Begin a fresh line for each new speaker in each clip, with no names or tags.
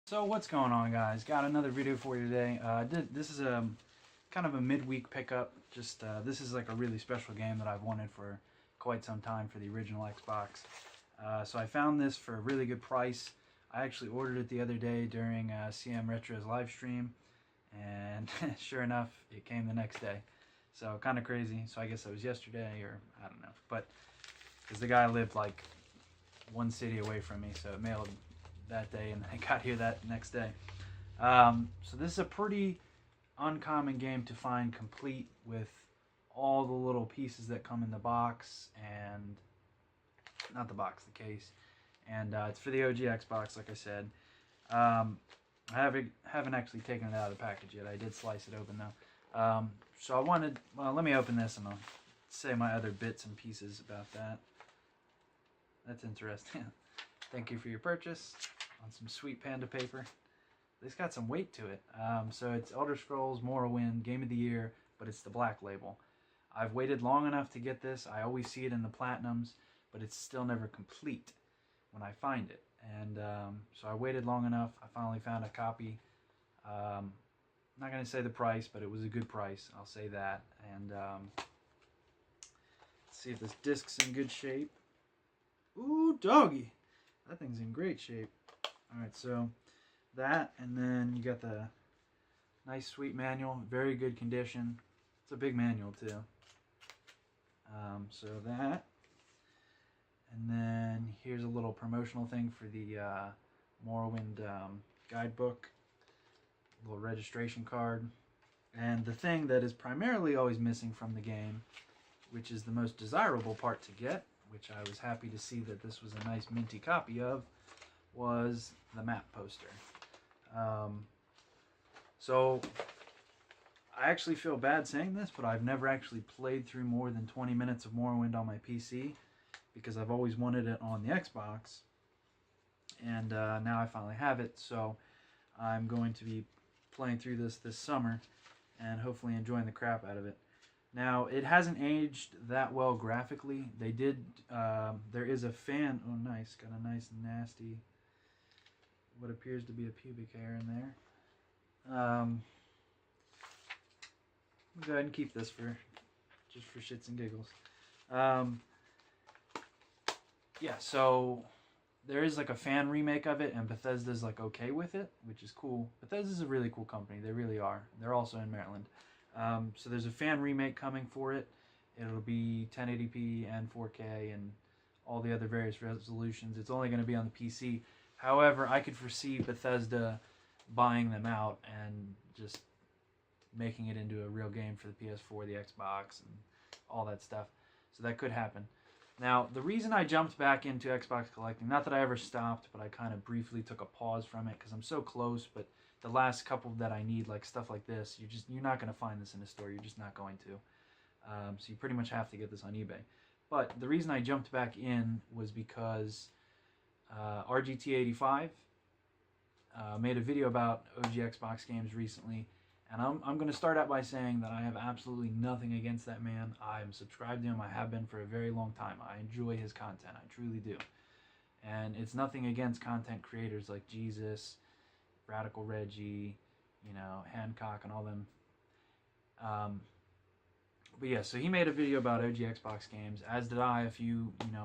So what's going on, guys? Got another video for you today. This is a kind of a midweek pickup. Just this is like a really special game that I've wanted for quite some time for the original Xbox. So I found this for a really good price. I actually ordered it the other day during CM Retro's live stream, and sure enough, it came the next day. So kind of crazy. So I guess it was yesterday, or I don't know. But because the guy lived like one city away from me, so it mailed that day, and I got here that next day. So this is a pretty uncommon game to find complete with all the little pieces that come in the box, and not the box, the case. And it's for the OG Xbox, like I said. I haven't actually taken it out of the package yet. I did slice it open though. So I wanted, well, let me open this and I'll say my other bits and pieces about that. That's interesting. Thank you for your purchase on some sweet panda paper. It's got some weight to it. So it's Elder Scrolls Morrowind Game of the Year, but it's the black label. I've waited long enough to get this. I always see it in the platinums, but it's still never complete when I find it. And so I waited long enough. I finally found a copy. I'm not going to say the price, but it was a good price. I'll say that. And let's see if this disc's in good shape. Ooh, doggy. That thing's in great shape. Alright, so that, and then you got the nice sweet manual, very good condition. It's a big manual too. So that, and then here's a little promotional thing for the Morrowind guidebook, little registration card, and the thing that is primarily always missing from the game, which is the most desirable part to get, which I was happy to see that this was a nice minty copy of, was the map poster. So I actually feel bad saying this, but I've never actually played through more than 20 minutes of Morrowind on my PC because I've always wanted it on the Xbox, and now I finally have it. So I'm going to be playing through this summer and hopefully enjoying the crap out of it. Now, it hasn't aged that well graphically. They did, there is a fan, oh nice, got a nice nasty, what appears to be a pubic hair in there. I'll go ahead and keep this just for shits and giggles. Yeah, so there is like a fan remake of it, and Bethesda's like okay with it, which is cool. Bethesda's a really cool company, they really are. They're also in Maryland. So there's a fan remake coming for it. It'll be 1080p and 4K and all the other various resolutions. It's only going to be on the PC. However, I could foresee Bethesda buying them out and just making it into a real game for the PS4, the Xbox, and all that stuff. So that could happen. Now, the reason I jumped back into Xbox collecting, not that I ever stopped, but I kind of briefly took a pause from it because I'm so close, but the last couple that I need, like stuff like this, you're not going to find this in a store. You're just not going to. So you pretty much have to get this on eBay. But the reason I jumped back in was because RGT85 made a video about OG Xbox games recently, and I'm going to start out by saying that I have absolutely nothing against that man. I'm subscribed to him. I have been for a very long time. I enjoy his content. I truly do. And it's nothing against content creators like Jesus, Radical Reggie, you know, Hancock, and all them. But yeah, so he made a video about OG Xbox games, as did I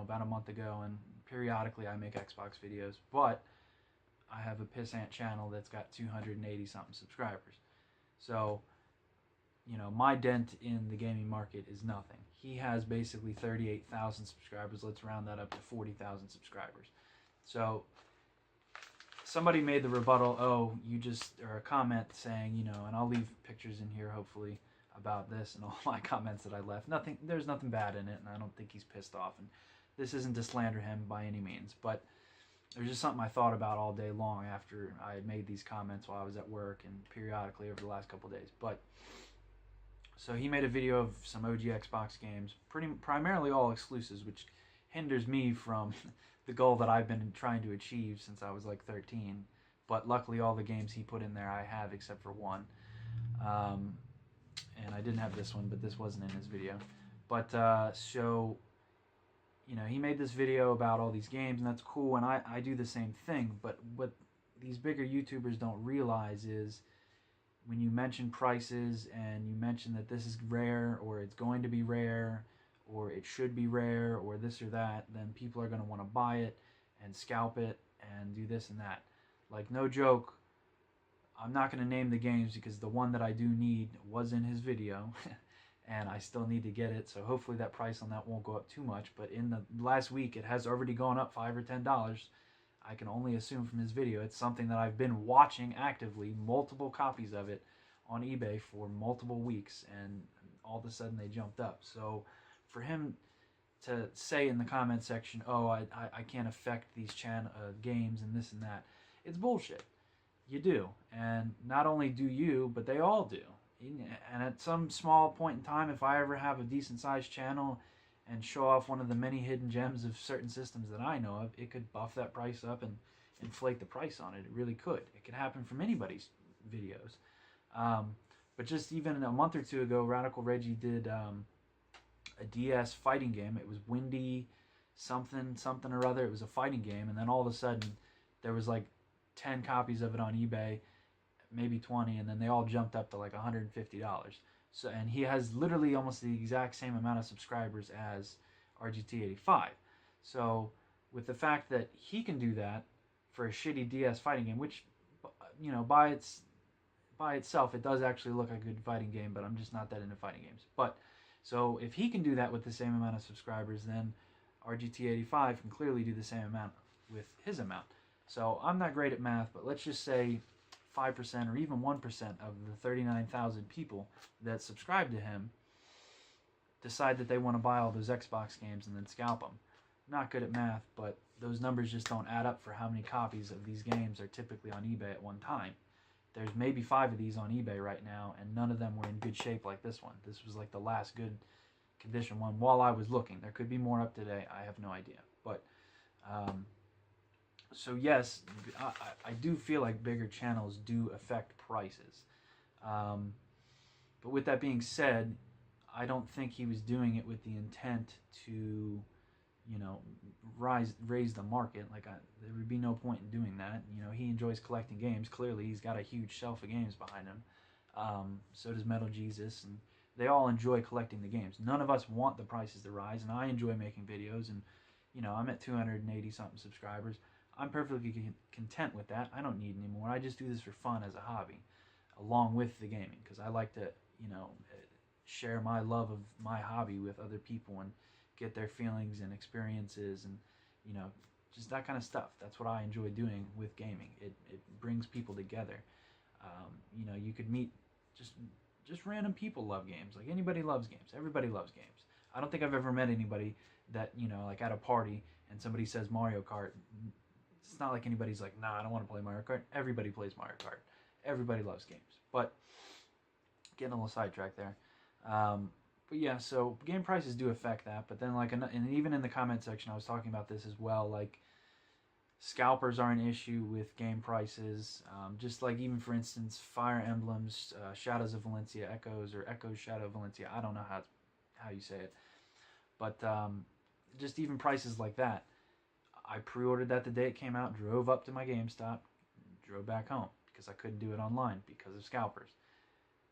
about a month ago, and periodically I make Xbox videos, but I have a pissant channel that's got 280 something subscribers. So, you know, my dent in the gaming market is nothing. He has basically 38,000 subscribers. Let's round that up to 40,000 subscribers. So somebody made the rebuttal, or a comment saying, you know, and I'll leave pictures in here hopefully about this and all my comments that I left. There's nothing bad in it, and I don't think he's pissed off. And this isn't to slander him by any means, but there's just something I thought about all day long after I had made these comments while I was at work and periodically over the last couple of days. But so he made a video of some OG Xbox games, primarily all exclusives, which hinders me from the goal that I've been trying to achieve since I was like 13. But luckily all the games he put in there I have except for one. And I didn't have this one, but this wasn't in his video. But so, you know, he made this video about all these games, and that's cool, and I do the same thing. But what these bigger YouTubers don't realize is when you mention prices and you mention that this is rare or it's going to be rare or it should be rare or this or that, then people are going to want to buy it and scalp it and do this and that. Like, no joke, I'm not going to name the games because the one that I do need was in his video and I still need to get it, so hopefully that price on that won't go up too much. But in the last week it has already gone up $5 or $10. I can only assume from his video. It's something that I've been watching actively, multiple copies of it on eBay for multiple weeks, and all of a sudden they jumped up. So for him to say in the comment section, oh, I can't affect these games and this and that, it's bullshit. You do. And not only do you, but they all do. And at some small point in time, if I ever have a decent sized channel and show off one of the many hidden gems of certain systems that I know of, it could buff that price up and inflate the price on it. It really could. It could happen from anybody's videos. But just even a month or two ago, Radical Reggie did a DS fighting game. It was Windy something or other. It was a fighting game, and then all of a sudden there was like 10 copies of it on eBay, maybe 20, and then they all jumped up to like $150. So, and he has literally almost the exact same amount of subscribers as RGT85. So with the fact that he can do that for a shitty DS fighting game, which, you know, by itself it does actually look like a good fighting game, but I'm just not that into fighting games. But so if he can do that with the same amount of subscribers, then RGT85 can clearly do the same amount with his amount. So I'm not great at math, but let's just say 5% or even 1% of the 39,000 people that subscribe to him decide that they want to buy all those Xbox games and then scalp them. Not good at math, but those numbers just don't add up for how many copies of these games are typically on eBay at one time. There's maybe 5 of these on eBay right now, and none of them were in good shape like this one. This was like the last good condition one while I was looking. There could be more up today. I have no idea. But so yes, I do feel like bigger channels do affect prices. But with that being said, I don't think he was doing it with the intent to, you know, raise the market. Like, there would be no point in doing that. You know, he enjoys collecting games. Clearly, he's got a huge shelf of games behind him. So does Metal Jesus, and they all enjoy collecting the games. None of us want the prices to rise, and I enjoy making videos. And, you know, I'm at 280 something subscribers. I'm perfectly content with that. I don't need any more. I just do this for fun as a hobby, along with the gaming, because I like to, you know, share my love of my hobby with other people and get their feelings and experiences and, you know, just that kind of stuff. That's what I enjoy doing with gaming. It brings people together. You know, you could meet just random people love games. Like, anybody loves games. Everybody loves games. I don't think I've ever met anybody that, you know, like at a party and somebody says Mario Kart. It's not like anybody's like, nah, I don't want to play Mario Kart. Everybody plays Mario Kart. Everybody loves games. But getting a little sidetracked there. But yeah, so game prices do affect that. But then, like, and even in the comment section, I was talking about this as well. Like, scalpers are an issue with game prices. Just like, even for instance, Fire Emblems, Shadows of Valencia Echoes, or Echoes Shadow of Valencia. I don't know how you say it. But just even prices like that. I pre-ordered that the day it came out, drove up to my GameStop, drove back home because I couldn't do it online because of scalpers.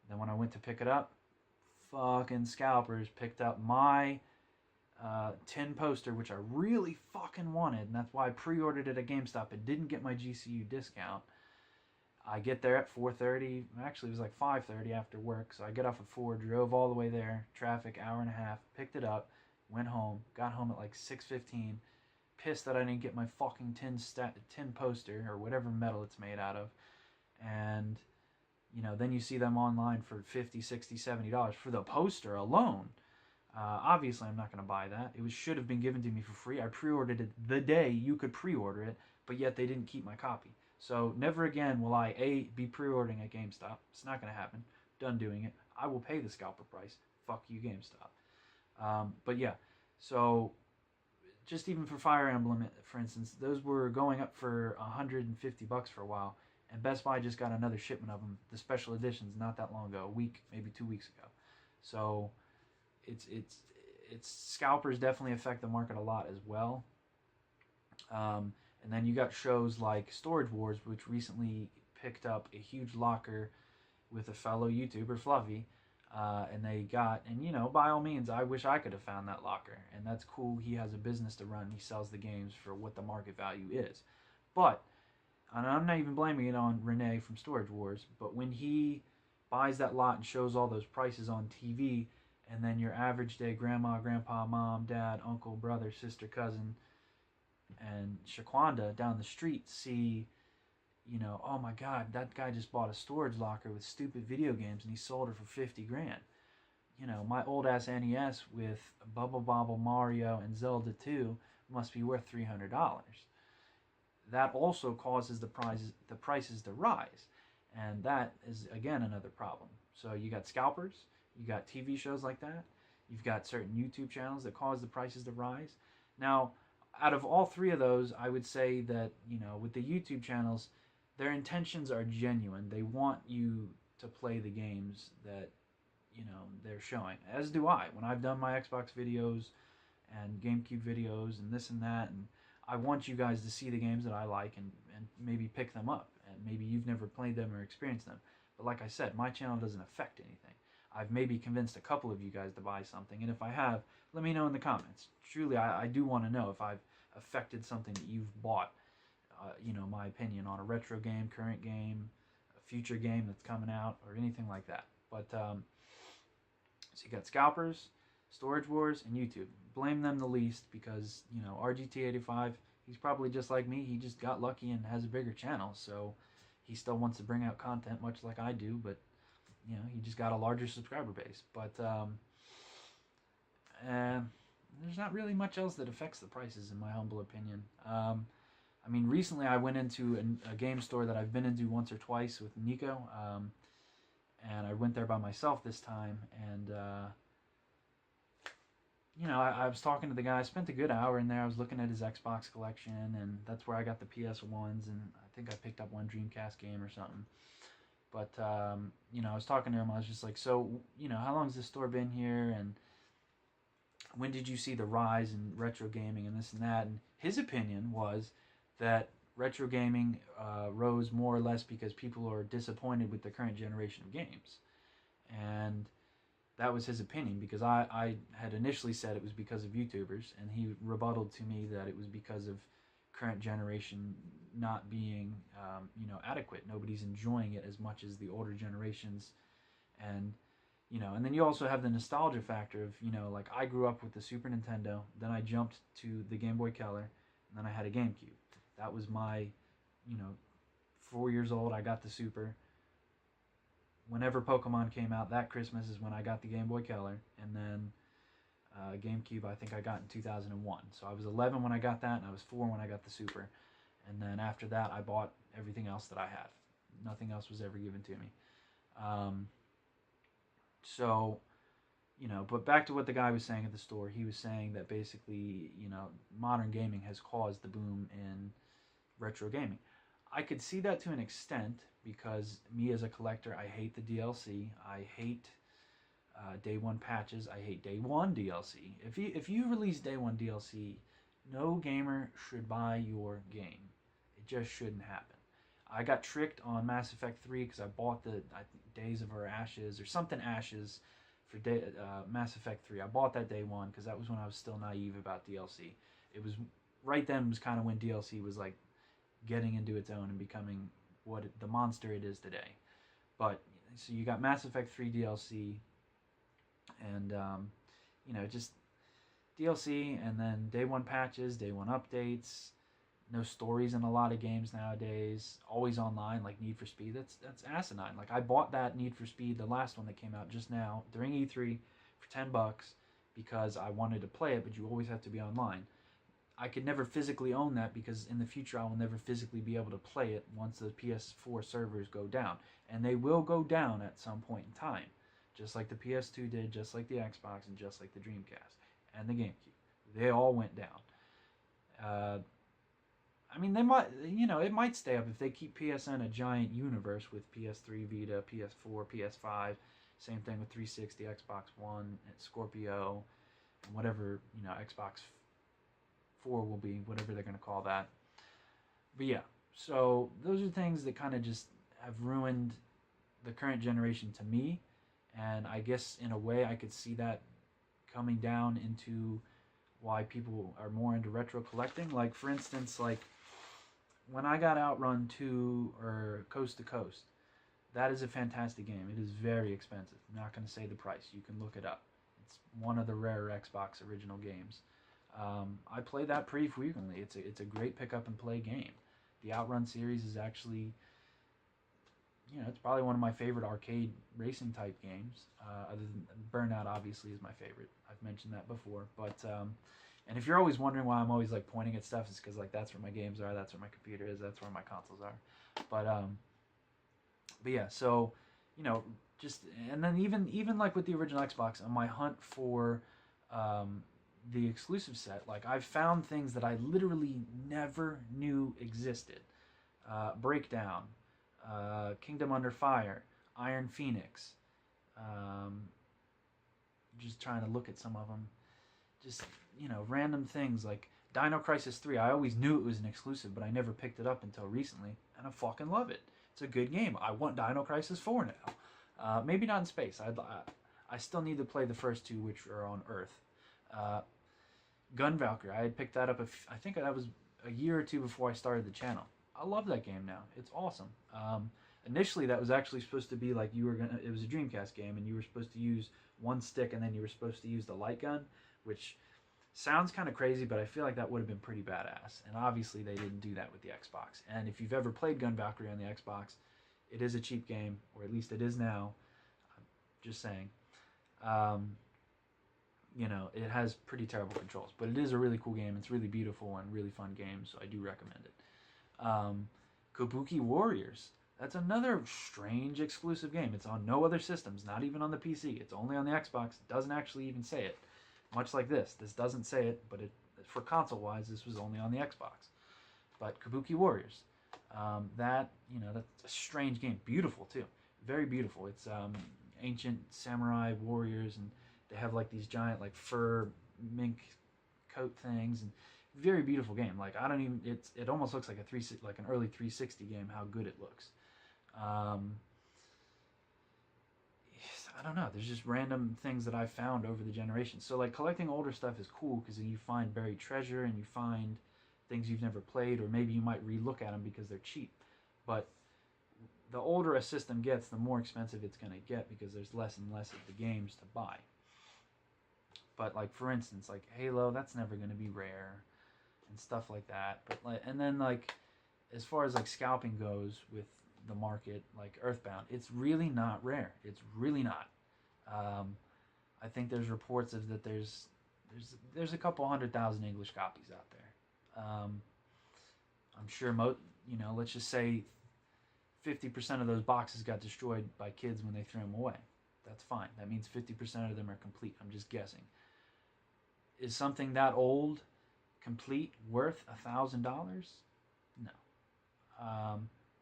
Then when I went to pick it up, fucking scalpers picked up my tin poster, which I really fucking wanted, and that's why I pre-ordered it at GameStop. It didn't get my GCU discount. I get there at 4:30. Actually, it was like 5:30 after work, so I get off at 4, drove all the way there, traffic, hour and a half, picked it up, went home, got home at like 6:15. Pissed that I didn't get my fucking tin poster or whatever metal it's made out of. And, you know, then you see them online for $50, $60, $70 for the poster alone. Obviously, I'm not going to buy that. It should have been given to me for free. I pre-ordered it the day you could pre-order it, but yet they didn't keep my copy. So never again will I, be pre-ordering at GameStop. It's not going to happen. Done doing it. I will pay the scalper price. Fuck you, GameStop. But yeah, so just even for Fire Emblem, for instance, those were going up for $150 for a while, and Best Buy just got another shipment of them, the special editions, not that long ago, a week, maybe 2 weeks ago. So it's scalpers definitely affect the market a lot as well. And then you got shows like Storage Wars, which recently picked up a huge locker with a fellow YouTuber, Fluffy. And they got, and you know, by all means, I wish I could have found that locker. And that's cool. He has a business to run. He sells the games for what the market value is. But, and I'm not even blaming it on Renee from Storage Wars, but when he buys that lot and shows all those prices on TV, and then your average day grandma, grandpa, mom, dad, uncle, brother, sister, cousin, and Shaquanda down the street see, you know, oh my God, that guy just bought a storage locker with stupid video games and he sold it for 50 grand. You know, my old ass NES with Bubble Bobble, Mario, and Zelda 2 must be worth $300. That also causes the prices to rise, and that is again another problem. So you got scalpers, you got TV shows like that, you've got certain YouTube channels that cause the prices to rise. Now, out of all three of those, I would say that, you know, with the YouTube channels, their intentions are genuine. They want you to play the games that, you know, they're showing, as do I. When I've done my Xbox videos and GameCube videos and this and that, and I want you guys to see the games that I like and maybe pick them up. And maybe you've never played them or experienced them. But like I said, my channel doesn't affect anything. I've maybe convinced a couple of you guys to buy something. And if I have, let me know in the comments. Truly, I do want to know if I've affected something that you've bought. You know, my opinion on a retro game, current game, a future game that's coming out, or anything like that. But, so you got Scalpers, Storage Wars, and YouTube. Blame them the least because, you know, RGT85, he's probably just like me. He just got lucky and has a bigger channel, so he still wants to bring out content much like I do, but, you know, he just got a larger subscriber base. But there's not really much else that affects the prices, in my humble opinion. I mean, recently I went into a game store that I've been into once or twice with Nico, and I went there by myself this time, and you know, I was talking to the guy. I spent a good hour in there. I was looking at his Xbox collection, and that's where I got the PS1s, and I think I picked up one Dreamcast game or something. But, you know, I was talking to him. I was just like, so, you know, how long has this store been here, and when did you see the rise in retro gaming and this and that? And his opinion was that retro gaming rose more or less because people are disappointed with the current generation of games. And that was his opinion, because I had initially said it was because of YouTubers, and he rebutted to me that it was because of current generation not being, you know, adequate. Nobody's enjoying it as much as the older generations. And, you know, and then you also have the nostalgia factor of, you know, like I grew up with the Super Nintendo, then I jumped to the Game Boy Color, and then I had a GameCube. That was my, you know, 4 years old, I got the Super. Whenever Pokemon came out, that Christmas is when I got the Game Boy Color, and then GameCube I think I got in 2001. So I was 11 when I got that, and I was 4 when I got the Super. And then after that, I bought everything else that I had. Nothing else was ever given to me. So, you know, but back to what the guy was saying at the store. He was saying that basically, you know, modern gaming has caused the boom in retro gaming. I could see that to an extent, because me as a collector, I hate the DLC. I hate day one patches. I hate day one DLC. If you release day one DLC, no gamer should buy your game. It just shouldn't happen. I got tricked on Mass Effect 3 because I bought the Days of Our Ashes or something Ashes for Mass Effect 3. I bought that day one because that was when I was still naive about DLC. It was right then was kind of when DLC was like getting into its own and becoming what the monster it is today. But so you got Mass Effect 3 DLC, and you know, just DLC, and then day one patches, day one updates. No stories in a lot of games nowadays. Always online, like Need for Speed. That's asinine. Like I bought that Need for Speed, the last one that came out just now during E3 for $10 because I wanted to play it, but you always have to be online. I could never physically own that because in the future I will never physically be able to play it once the PS4 servers go down. And they will go down at some point in time. Just like the PS2 did, just like the Xbox, and just like the Dreamcast and the GameCube. They all went down. I mean, they might, you know, it might stay up if they keep PSN a giant universe with PS3, Vita, PS4, PS5. Same thing with 360, Xbox One, and Scorpio, and whatever, you know, Xbox 4 will be, whatever they're going to call that. But yeah, so those are things that kind of just have ruined the current generation to me, and I guess in a way I could see that coming down into why people are more into retro collecting. Like for instance, like when I got Outrun 2 or Coast to Coast, that is a fantastic game. It is very expensive. I'm not going to say the price. You can look it up. It's one of the rare Xbox original games. I play that pretty frequently. It's a great pick up and play game. The Outrun series is actually, it's probably one of my favorite arcade racing type games. Other than Burnout, obviously, is my favorite. I've mentioned that before. But and if you're always wondering why I'm always like pointing at stuff, it's because like that's where my games are, that's where my computer is, that's where my consoles are. But yeah, so just and then even like with the original Xbox, on my hunt for the exclusive set, like I've found things that I literally never knew existed. Breakdown, Kingdom Under Fire, Iron Phoenix. Just trying to look at some of them. Just random things like Dino Crisis 3. I always knew it was an exclusive, but I never picked it up until recently, and I fucking love it. It's a good game. I want Dino Crisis 4 now. Maybe not in space. I still need to play the first two, which are on Earth. Gun Valkyrie. I had picked that up. I think that was a year or two before I started the channel. I love that game now. It's awesome. Initially, that was actually supposed to be like it was a Dreamcast game, and you were supposed to use one stick, and then you were supposed to use the light gun, which sounds kind of crazy, but I feel like that would have been pretty badass. And obviously, they didn't do that with the Xbox. And if you've ever played Gun Valkyrie on the Xbox, it is a cheap game, or at least it is now. I'm just saying. It has pretty terrible controls, but it is a really cool game. It's really beautiful and really fun game, so I do recommend it. Kabuki Warriors. That's another strange exclusive game. It's on no other systems, not even on the PC. It's only on the Xbox. It doesn't actually even say it. Much like this. This doesn't say it, but for console-wise, this was only on the Xbox. But Kabuki Warriors. That's a strange game. Beautiful, too. Very beautiful. It's ancient samurai warriors, and they have like these giant like fur mink coat things, and very beautiful game. Like it almost looks like an early 360 game. How good it looks. I don't know. There's just random things that I've found over the generations. So like collecting older stuff is cool because you find buried treasure and you find things you've never played, or maybe you might relook at them because they're cheap. But the older a system gets, the more expensive it's going to get because there's less and less of the games to buy. But like for instance, like Halo, that's never going to be rare and stuff like that. But and then like as far as like scalping goes with the market, like Earthbound, it's really not rare. It's really not. I think there's reports of that there's a couple 100,000 English copies out there. I'm sure let's just say 50% of those boxes got destroyed by kids when they threw them away. That's fine. That means 50% of them are complete. I'm just guessing. Is something that old, complete, worth $1,000? No.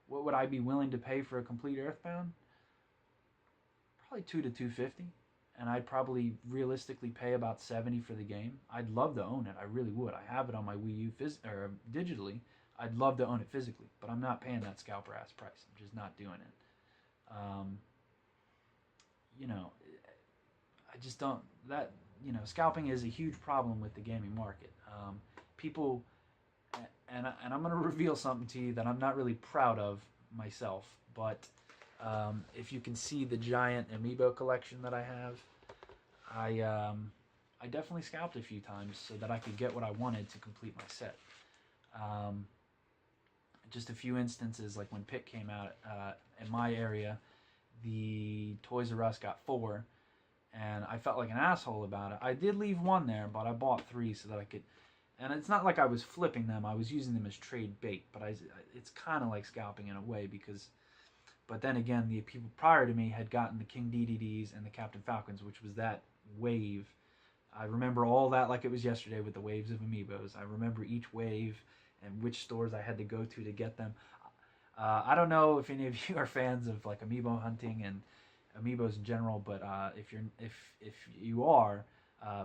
What would I be willing to pay for a complete Earthbound? Probably $200 to $250, and I'd probably realistically pay about $70 for the game. I'd love to own it. I really would. I have it on my Wii U digitally. I'd love to own it physically, but I'm not paying that scalper ass price. I'm just not doing it. I just don't. Scalping is a huge problem with the gaming market. People. And I'm going to reveal something to you that I'm not really proud of myself, but if you can see the giant Amiibo collection that I have, I definitely scalped a few times so that I could get what I wanted to complete my set. Just a few instances, like when Pitt came out in my area, the Toys R Us got 4, and I felt like an asshole about it. I did leave 1 there, but I bought 3 so that I could... And it's not like I was flipping them. I was using them as trade bait. But it's kind of like scalping in a way because... But then again, the people prior to me had gotten the King DDDs and the Captain Falcons, which was that wave. I remember all that like it was yesterday with the waves of Amiibos. I remember each wave and which stores I had to go to get them. I don't know if any of you are fans of like Amiibo hunting and Amiibos in general, but if you are...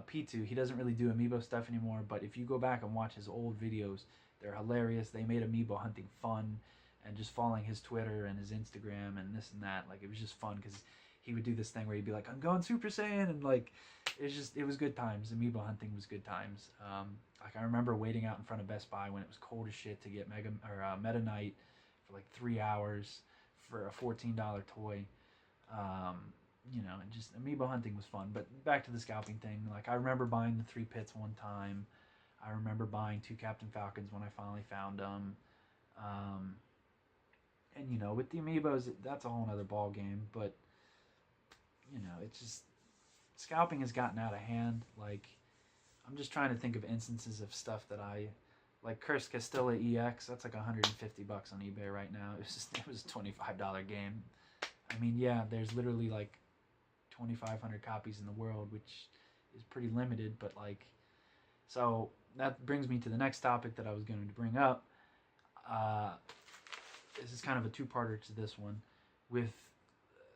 P2, he doesn't really do Amiibo stuff anymore, but if you go back and watch his old videos, They're hilarious. They made Amiibo hunting fun, and just following his Twitter and his Instagram and this and that, like, it was just fun because he would do this thing where he'd be like, I'm going Super Saiyan, and like, it was good times. Amiibo hunting was good times. Like, I remember waiting out in front of Best Buy when it was cold as shit to get Meta Knight for like 3 hours for a $14 toy. You know, and just Amiibo hunting was fun. But back to the scalping thing, like, I remember buying the 3 pits one time. I remember buying 2 Captain Falcons when I finally found them. And, you know, with the Amiibos, that's a whole other ball game. But, you know, it's just, scalping has gotten out of hand. Like, I'm just trying to think of instances of stuff that like Cursed Castilla EX, that's like $150 on eBay right now. It was a $25 game. I mean, yeah, there's literally like 2,500 copies in the world, which is pretty limited, but like, so that brings me to the next topic that I was going to bring up. This is kind of a two-parter to this one. With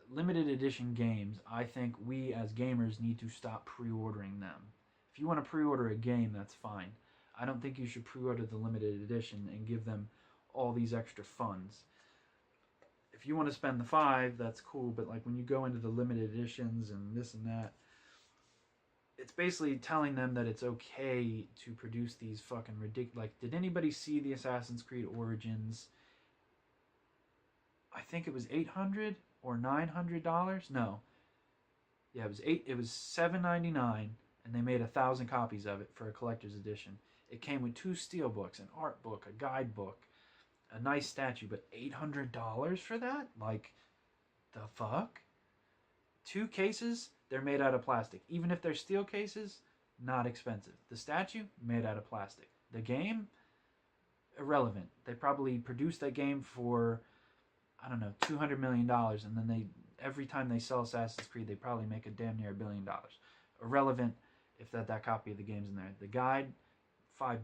limited edition games, I think we as gamers need to stop pre-ordering them. If you want to pre-order a game, that's fine. I don't think you should pre-order the limited edition and give them all these extra funds. If you want to spend the $5, that's cool, but like when you go into the limited editions and this and that, it's basically telling them that it's okay to produce these fucking ridiculous. Like, did anybody see the Assassin's Creed Origins? I think it was $800 or $900. No, yeah, it was $7.99, and they made 1,000 copies of it for a collector's edition. It came with 2 steelbooks, an art book, a guidebook, a nice statue, but $800 for that? Like, the fuck? 2 cases, they're made out of plastic. Even if they're steel cases, not expensive. The statue, made out of plastic. The game, irrelevant. They probably produced that game for, I don't know, $200 million, and then every time they sell Assassin's Creed, they probably make a damn near $1 billion. Irrelevant if that copy of the game's in there. The guide, $5.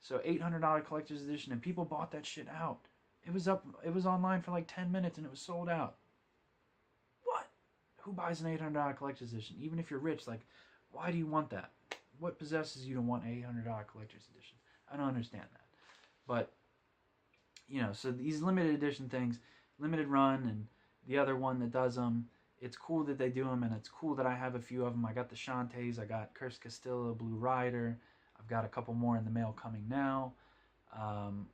So $800 collector's edition, and people bought that shit out. It was online for like 10 minutes, and it was sold out. What? Who buys an $800 collector's edition? Even if you're rich, like, why do you want that? What possesses you to want an $800 collector's edition? I don't understand that. But, you know, so these limited edition things, limited run, and the other one that does them, it's cool that they do them, and it's cool that I have a few of them. I got the Shantaes, I got Cursed Castilla, Blue Rider, I've got a couple more in the mail coming now, and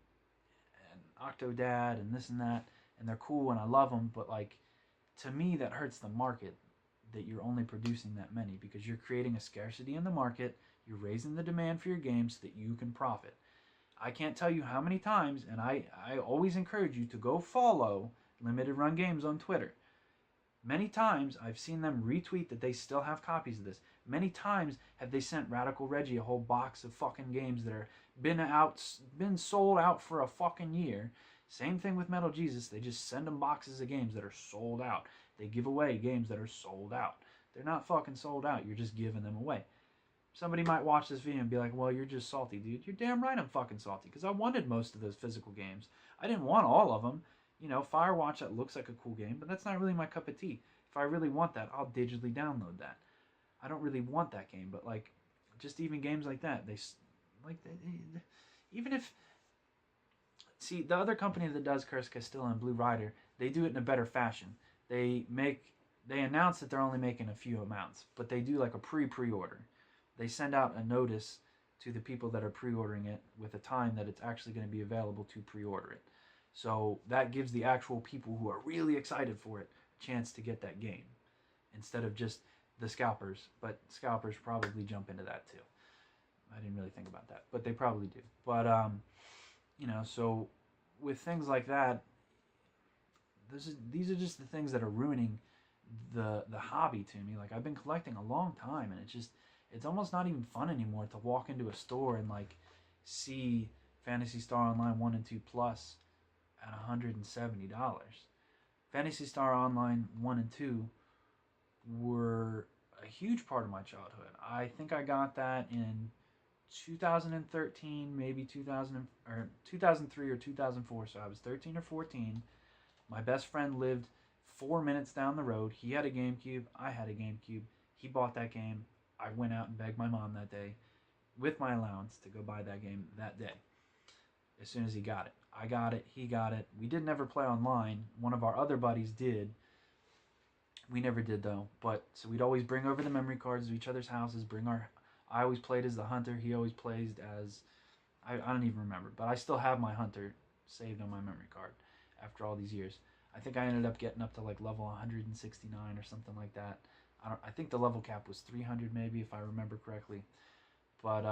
Octodad, and this and that, and they're cool, and I love them, but like, to me, that hurts the market, that you're only producing that many, because you're creating a scarcity in the market, you're raising the demand for your game so that you can profit. I can't tell you how many times, and I always encourage you to go follow Limited Run Games on Twitter. Many times I've seen them retweet that they still have copies of this. Many times have they sent Radical Reggie a whole box of fucking games that are been sold out for a fucking year. Same thing with Metal Jesus. They just send them boxes of games that are sold out. They give away games that are sold out. They're not fucking sold out. You're just giving them away. Somebody might watch this video and be like, well, you're just salty, dude. You're damn right I'm fucking salty, because I wanted most of those physical games. I didn't want all of them. You know, Firewatch, that looks like a cool game, but that's not really my cup of tea. If I really want that, I'll digitally download that. I don't really want that game, but like, just even games like that, even if, see, the other company that does Cursed Castilla and Blue Rider, they do it in a better fashion. They announce that they're only making a few amounts, but they do like a pre-order. They send out a notice to the people that are pre-ordering it with a time that it's actually going to be available to pre-order it. So that gives the actual people who are really excited for it a chance to get that game, instead of just the scalpers. But scalpers probably jump into that too. I didn't really think about that, but they probably do. But you know, so with things like that, these are just the things that are ruining the hobby to me. Like, I've been collecting a long time, and it's almost not even fun anymore to walk into a store and like see Phantasy Star Online 1 and 2 Plus at $170. Phantasy Star Online 1 and 2 were a huge part of my childhood. I think I got that in 2013, maybe 2003 or 2004. So I was 13 or 14. My best friend lived 4 minutes down the road. He had a GameCube. I had a GameCube. He bought that game. I went out and begged my mom that day with my allowance to go buy that game that day. as soon as he got it. I got it, he got it. We didn't ever play online. One of our other buddies did. We never did though. But so we'd always bring over the memory cards to each other's houses. I always played as the hunter. He always played as I don't even remember. But I still have my hunter saved on my memory card after all these years. I think I ended up getting up to like level 169 or something like that. I think the level cap was 300 maybe, if I remember correctly. But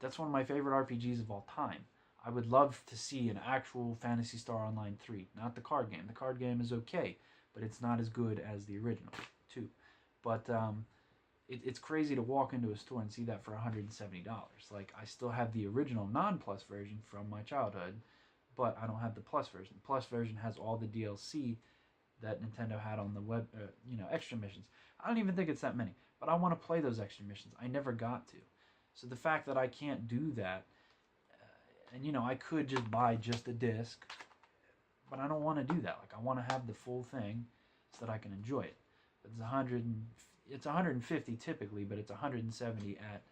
that's one of my favorite RPGs of all time. I would love to see an actual Phantasy Star Online 3, not the card game. The card game is okay, but it's not as good as the original, too. But it's crazy to walk into a store and see that for $170. Like, I still have the original non-plus version from my childhood, but I don't have the plus version. The plus version has all the DLC that Nintendo had on the web, extra missions. I don't even think it's that many, but I want to play those extra missions. I never got to. So the fact that I can't do that, and I could just buy just a disc, but I don't want to do that. Like, I want to have the full thing so that I can enjoy it. It's 150 typically, but it's 170 at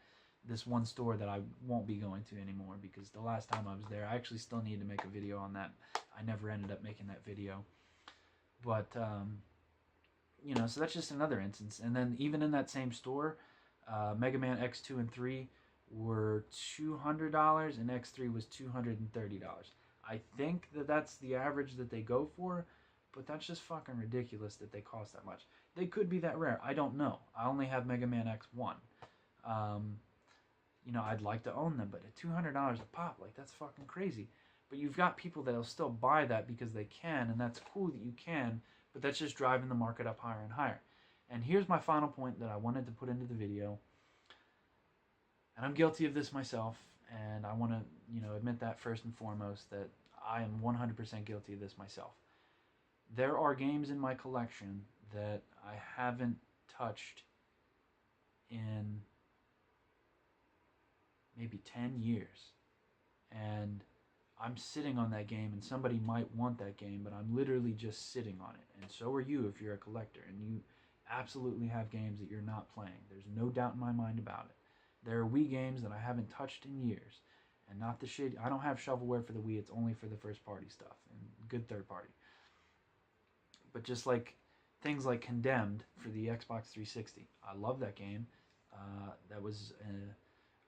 this one store that I won't be going to anymore, because the last time I was there, I actually still need to make a video on that. I never ended up making that video. But, so that's just another instance. And then even in that same store, Mega Man X2 and 3 were $200 and X3 was $230. I think that's the average that they go for, but that's just fucking ridiculous that they cost that much. They could be that rare. I don't know. I only have Mega Man X1. I'd like to own them, but at $200 a pop, like, that's fucking crazy. But you've got people that'll still buy that because they can, and that's cool that you can, but that's just driving the market up higher and higher. And here's my final point that I wanted to put into the video. And I'm guilty of this myself, and I want to, admit that first and foremost, that I am 100% guilty of this myself. There are games in my collection that I haven't touched in maybe 10 years. And I'm sitting on that game, and somebody might want that game, but I'm literally just sitting on it. And so are you if you're a collector, and you absolutely have games that you're not playing. There's no doubt in my mind about it. There are Wii games that I haven't touched in years, and not the shit. I don't have shovelware for the Wii. It's only for the first party stuff and good third party. But just like things like Condemned for the Xbox 360, I love that game. That was an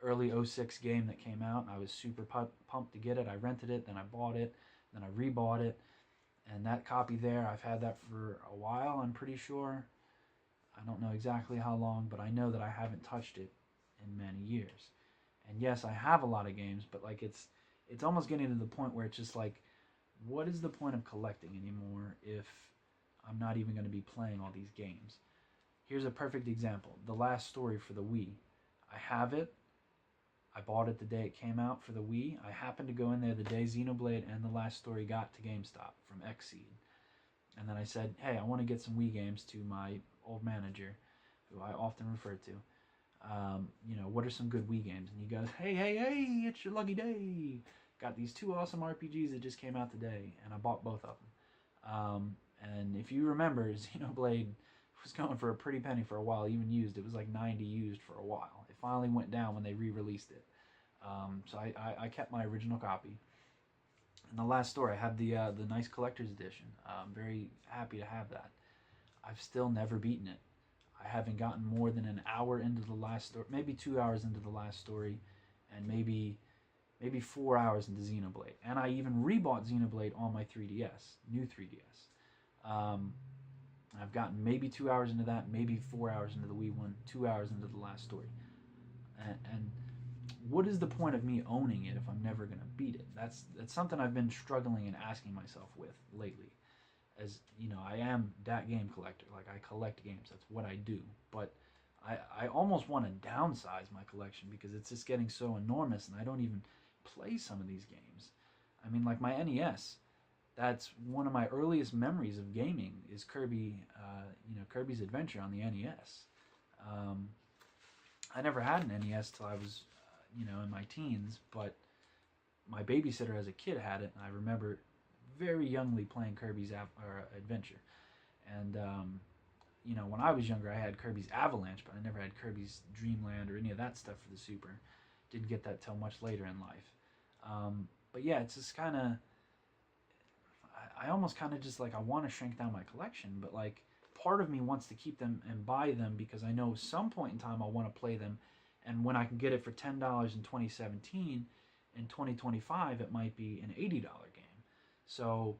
early 06 game that came out, and I was super pumped to get it. I rented it, then I bought it, then I rebought it, and that copy there, I've had that for a while, I'm pretty sure. I don't know exactly how long, but I know that I haven't touched it in many years. And yes, I have a lot of games, but like it's almost getting to the point where it's just like, what is the point of collecting anymore if I'm not even going to be playing all these games? Here's a perfect example. The Last Story for the Wii. I have it. I bought it the day it came out for the Wii. I happened to go in there the day Xenoblade and The Last Story got to GameStop from Xseed. And then I said, hey, I want to get some Wii games to my old manager, who I often refer to. What are some good Wii games? And he goes, hey, it's your lucky day. Got these 2 awesome RPGs that just came out today, and I bought both of them. And if you remember, Xenoblade was going for a pretty penny for a while, even used. It was like 90 used for a while. It finally went down when they re-released it. So I kept my original copy. And The Last Story, I had the nice collector's edition. I'm very happy to have that. I've still never beaten it. I haven't gotten more than an hour into The Last Story, maybe 2 hours into The Last Story, and maybe 4 hours into Xenoblade. And I even rebought Xenoblade on my 3DS, new 3DS. I've gotten maybe 2 hours into that, maybe 4 hours into the Wii one, 2 hours into The Last Story. And what is the point of me owning it if I'm never going to beat it? That's something I've been struggling and asking myself with lately. As I am that game collector. Like, I collect games. That's what I do. But I almost want to downsize my collection because it's just getting so enormous, and I don't even play some of these games. I mean, like my NES. That's one of my earliest memories of gaming is Kirby's Adventure on the NES. I never had an NES till I was, in my teens, but my babysitter as a kid had it, and I remember very youngly playing Kirby's Adventure. And, when I was younger, I had Kirby's Avalanche, but I never had Kirby's Dreamland or any of that stuff for the Super. Didn't get that till much later in life. But yeah, it's just kind of, I almost kind of just like, I want to shrink down my collection, but like part of me wants to keep them and buy them because I know some point in time I'll want to play them, and when I can get it for $10 in 2017, in 2025 it might be an $80 game. So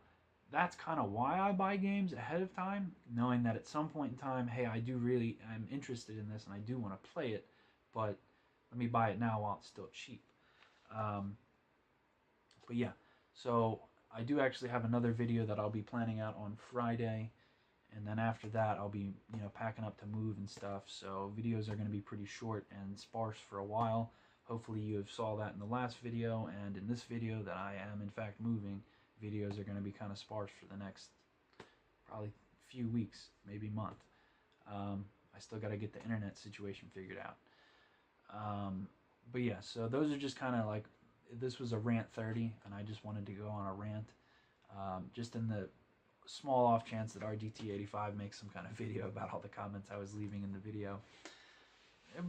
that's kind of why I buy games ahead of time, knowing that at some point in time, hey, I'm interested in this and I do want to play it, but let me buy it now while it's still cheap. But yeah, so I do actually have another video that I'll be planning out on Friday, and then after that I'll be, packing up to move and stuff, so videos are going to be pretty short and sparse for a while. Hopefully you have saw that in the last video, and in this video that I am in fact moving, videos are going to be kind of sparse for the next probably few weeks, maybe month. I still got to get the internet situation figured out. But yeah, so those are just kind of like, this was a rant 30, and I just wanted to go on a rant, just in the small off chance that RDT85 makes some kind of video about all the comments I was leaving in the video.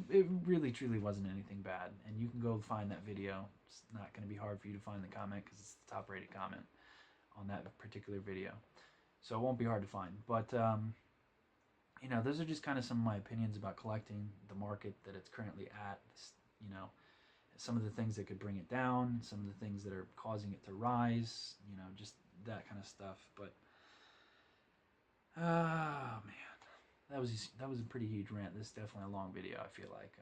It really truly wasn't anything bad, and you can go find that video. It's not going to be hard for you to find the comment because it's the top rated comment on that particular video, so it won't be hard to find. But those are just kind of some of my opinions about collecting, the market that it's currently at, some of the things that could bring it down, some of the things that are causing it to rise, just that kind of stuff. But oh man, that was a pretty huge rant. This is definitely a long video, I feel like.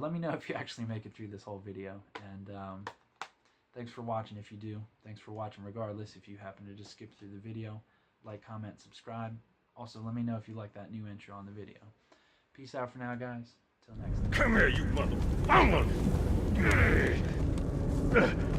Let me know if you actually make it through this whole video, and thanks for watching if you do. Thanks for watching regardless if you happen to just skip through the video. Like, comment, subscribe. Also, let me know if you like that new intro on the video. Peace out for now, guys. Till next time.
Come here, you mother...